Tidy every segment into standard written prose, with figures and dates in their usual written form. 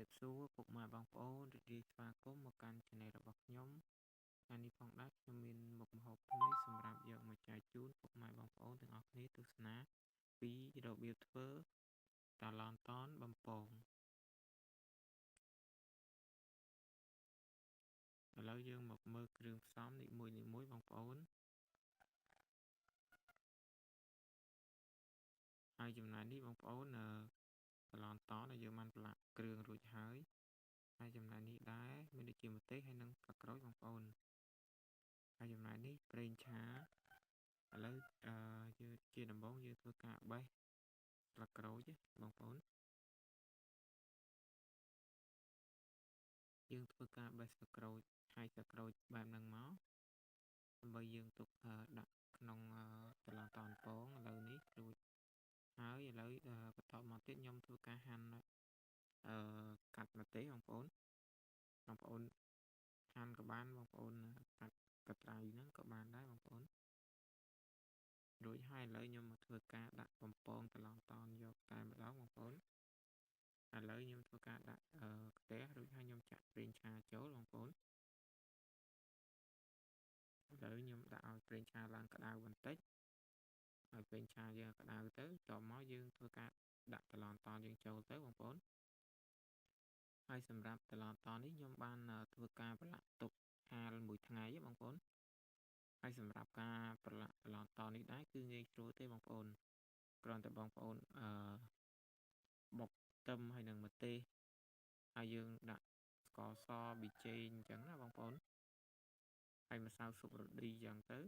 បសួរពុកម៉ែបងប្អូនរីករាយស្វាគមន៍មកកាន់ Channel របស់ខ្ញុំថ្ងៃនេះផងដែរខ្ញុំមានមុខម្ហូបថ្មីសម្រាប់យកមកចែកជូនពុកម៉ែបងប្អូនទាំងអស់គ្នាទស្សនាពីរបៀបធ្វើតាឡនតនបំពងឥឡូវយើងមកមើលគ្រឿងផ្សំនីមួយបងប្អូនហើយចំណែកនេះបងប្អូនតាឡនតនដែលយើងបានប្រឡាក់គ្រឿងរួចហើយចំណែកនេះដែរមានដូចជាម្ទេសហើយនិងកាក្រូចបងប្អូនហើយចំណែកនេះប្រេងឆាឥឡូវយើងជាដំបូងយើងធ្វើការបេះស្លឹកក្រូចបងប្អូនយើងធ្វើការបេះស្លឹកក្រូចហើយស្លឹកក្រូចបែបហ្នឹងមកដើម្បីយើងទុកដាក់ក្នុងតឡតនពងឥឡូវនេះរួចហើយឥឡូវបន្តមកទៀតខ្ញុំធ្វើការហាន់កាត់ម្ទេសបងប្អូនហាន់ក៏បានបងប្អូនកាត់កត្រៃហ្នឹងក៏បានដែរបងប្អូនរួចហើយឥឡូវខ្ញុំមកធ្វើការដាក់បំពងតឡតនយកតែម្ដងបងប្អូនឥឡូវខ្ញុំធ្វើការដាក់ខ្ទះរួចហើយខ្ញុំចាក់ប្រេងឆាចូលបងប្អូនឥឡូវខ្ញុំដាក់ឲ្យប្រេងឆាឡើងក្តៅបន្តិចឲ្យប្រេងឆាយើងក្តៅទៅចូលមកយើងធ្វើការដាក់តឡតនយើងចូលទៅបងប្អូនហើយសម្រាប់តឡតននេះខ្ញុំបានធ្វើការប្រឡាក់ទុកហាលមួយថ្ងៃបងប្អូនហើយសម្រាប់ការប្រឡាក់តឡតននេះដែរគឺងាយស្រួលទេបងប្អូនគ្រាន់តែបងប្អូនបុកខ្ទឹមហើយនឹងម្ទេសហើយយើងដាក់ស្ករសប៊ីចេងអញ្ចឹងណាបងប្អូនហើយម្សៅស៊ុបរ៉ូឌីអញ្ចឹងទៅ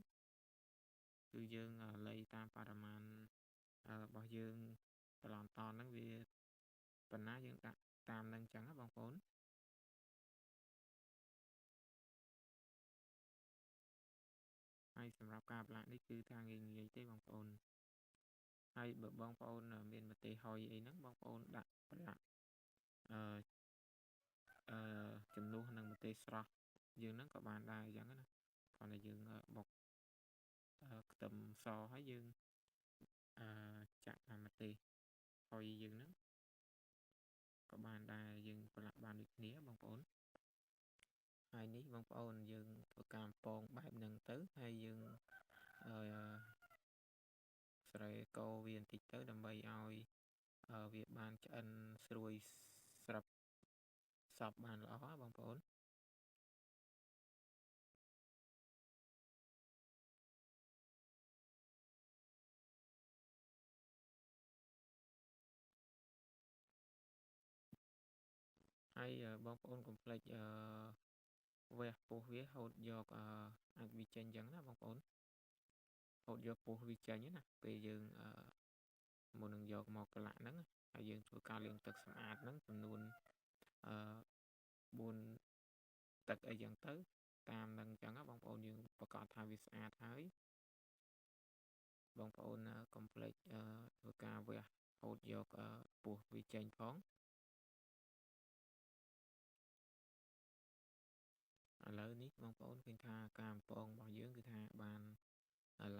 គឺយើងលៃតាមបរិមាណរបស់យើងតឡតនហ្នឹងវាប៉ុណ្ណាយើងដាក់តាមហ្នឹងអញ្ចឹងណាបងប្អូនហើយសម្រាប់ការប្រឡាក់នេះគឺថាងាយទេបងប្អូនហើយបើបងប្អូនមានម្ទេសហុយអីហ្នឹងបងប្អូនដាក់ប្រឡាក់ជំនួសនឹងម្ទេសស្រស់យើងហ្នឹងក៏បានដែរអញ្ចឹងណាគ្រាន់តែយើងបុកខ្ទឹមសហើយយើងចាក់ម្ទេសហុយយើងហ្នឹងក៏បានដែរយើងប្រឡាក់បានដូចគ្នាបងប្អូនហើយនេះបងប្អូនយើងធ្វើការពងបែបហ្នឹងទៅហើយយើងស្រែកោវាបន្តិចទៅដើម្បីឲ្យវាបានឆ្អិនស្រួយស្រាប់សពបានល្អបងប្អូនហើយបងប្អូនកុំភ្លេចវះពោះវាហូតយកអាចវាចេញអញ្ចឹងណាបងប្អូនហូតយកពោះវាចេញណាពេលយើងមុននឹងយកមកប្រឡាក់ហ្នឹងហើយយើងធ្វើការលាងទឹកស្អាតហ្នឹងចំនួន4ទឹកអីចឹងទៅតាមហ្នឹងអញ្ចឹងណាបងប្អូនយើងប្រកាសថាវាស្អាតហើយបងប្អូនកុំភ្លេចធ្វើការវះហូតយកពោះវាចេញផងឥឡូវនេះបងប្អូនឃើញថាការបំពងរបស់យើងគឺថាបាន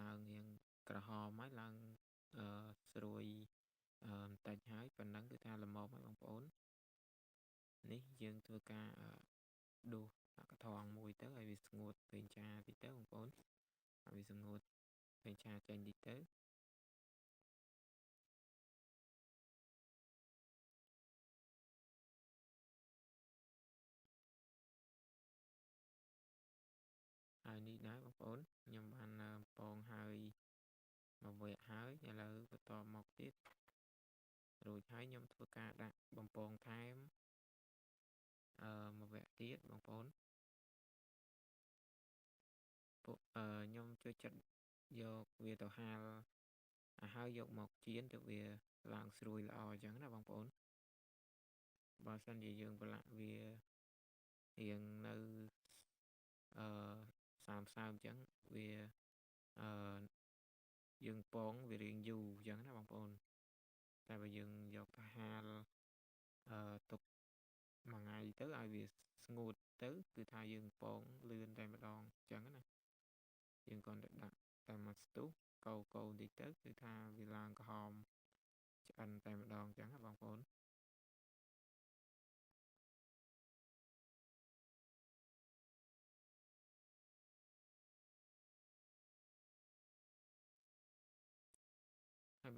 ឡើងយ៉ាងក្រហមហើយឡើងស្រួយបន្តិចហើយប៉ុណ្ណឹងគឺថាល្មមហើយបងប្អូននេះយើងធ្វើការដួសកថងមួយទៅឲ្យវាស្ងួតប្រេងឆាតិចទៅបងប្អូនឲ្យវាស្ងួតប្រេងឆាចេញតិចទៅហើយនេះដែរបងប្អូនខ្ញុំបានពងហើយមកវែកហើយឥឡូវបន្តមកទៀតរួចហើយខ្ញុំធ្វើការដាក់បំពងថែមមកវែកទៀតបងប្អូនពួកខ្ញុំចូលចិត្តយកវាទៅហាលហើយយកមកចៀនទៅវាឡើងស្រួយល្អអញ្ចឹងណាបងប្អូនបើសិនជាយើងប្រឡាក់វារៀងនៅសើមអញ្ចឹងវាយើងពងវារៀងយូរអញ្ចឹងណាបងប្អូនតែបើយើងយកទៅហាលទុកមួយថ្ងៃទៅឲ្យវាស្ងួតទៅគឺថាយើងពងលឿនតែម្ដងអញ្ចឹងណាយើងគ្រាន់តែដាក់តែមួយស្ទុះកូរបន្តិចទៅគឺថាវាឡើងក្រហមឆ្អិនតែម្ដងអញ្ចឹងណាបងប្អូន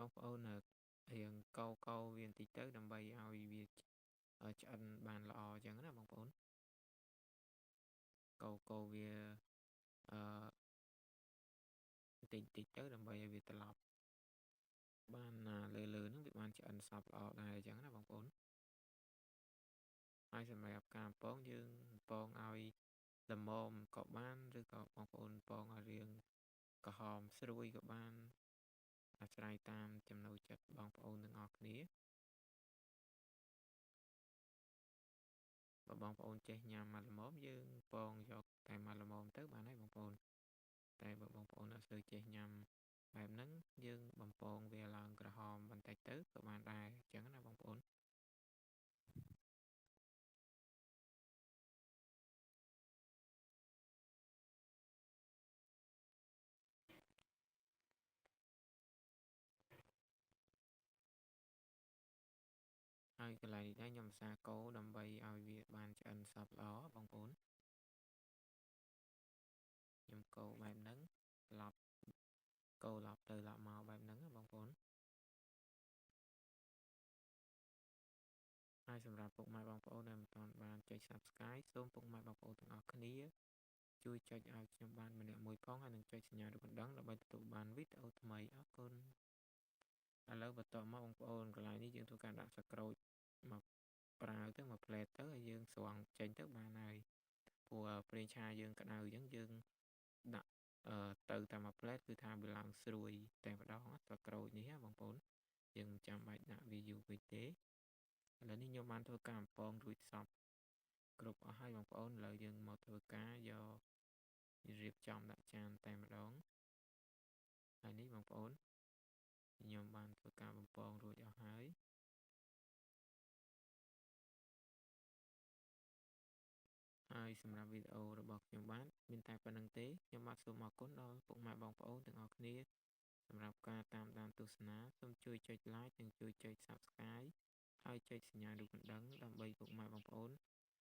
បងប្អូនរៀងកោវាបន្តិចទៅដើម្បីឲ្យវាឆ្អិនបានល្អអញ្ចឹងណាបងប្អូនកោវាបន្តិចទៅដើម្បីឲ្យវាត្រឡប់បានលើហ្នឹងវាបានឆ្អិនសព្វល្អដែរអញ្ចឹងណាបងប្អូនហើយសម្រាប់ការពងយើងពងឲ្យល្មមក៏បានឬក៏បងប្អូនពងឲ្យរាងក្រហមស្រួយក៏បានអាស្រ័យតាមចំណូលចិត្តបងប្អូនទាំងអស់គ្នាបើបងប្អូនចេះញ៉ាំមកល្មមយើងពងយកតែមកល្មមទៅបានហើយបងប្អូនតែបើបងប្អូនអត់សូវចេះញ៉ាំបែបហ្នឹងយើងបំពងវាឡើងក្រហមបន្តិចទៅក៏បានដែរអញ្ចឹងណាបងប្អូនហើយកន្លែងនេះដែរខ្ញុំឧស្សាហ៍កូរដើម្បីឲ្យវាបានឆ្អិនសព្វល្អបងប្អូនខ្ញុំកូរបែបហ្នឹងឡប់កូរឡប់ទៅឡប់មកបែបហ្នឹងណាបងប្អូនហើយសម្រាប់ពុកម៉ែបងប្អូនដែលមិនទាន់បានចុច Subscribe សូមពុកម៉ែបងប្អូនទាំងអស់គ្នាជួយចុចឲ្យខ្ញុំបានម្នាក់មួយផងហើយនឹងចុចសញ្ញារូបកណ្ដឹងដើម្បីទទួលបានវីដេអូថ្មីអរគុណឥឡូវបន្តមកបងប្អូនកន្លែងនេះយើងធ្វើការដាក់សាច់ក្រូចមកប្រើទៅមកផ្លែតទៅហើយយើងស្រង់ចេញទៅបានហើយព្រោះប្រេងឆាយើងក្តៅអញ្ចឹងយើងដាក់ទៅតាមមួយផ្លែតគឺថាវាឡើងស្រួយតែម្ដងសាច់ក្រូចនេះណាបងប្អូនយើងមិនចាំបាច់ដាក់វាយូរពេកទេឥឡូវនេះខ្ញុំបានធ្វើការបំពងរួចសពគ្រប់អស់ហើយបងប្អូនឥឡូវយើងមកធ្វើការយករៀបចំដាក់ចានតែម្ដងហើយនេះបងប្អូនខ្ញុំបានធ្វើការបំពងរួចអស់ហើយសម្រាប់វីដេអូរបស់ខ្ញុំបានមានតែប៉ុណ្្នឹងទេខ្ញុំបាទសូមអរគុណដល់ពុកម៉ែបងប្អូនទាំងអស់គ្នាសម្រាប់ការតាមដានទស្សនាសូមជួយចុច like និងជួយចុច Subscribe ហើយចុចសញ្ញារូបកណ្ដឹងដើម្បីពុកម៉ែបងប្អូន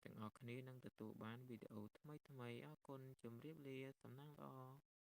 ទាំងអស់គ្នានឹងទទួលបានវីដេអូថ្មីអរគុណជម្រាបលាសំណាងល្អ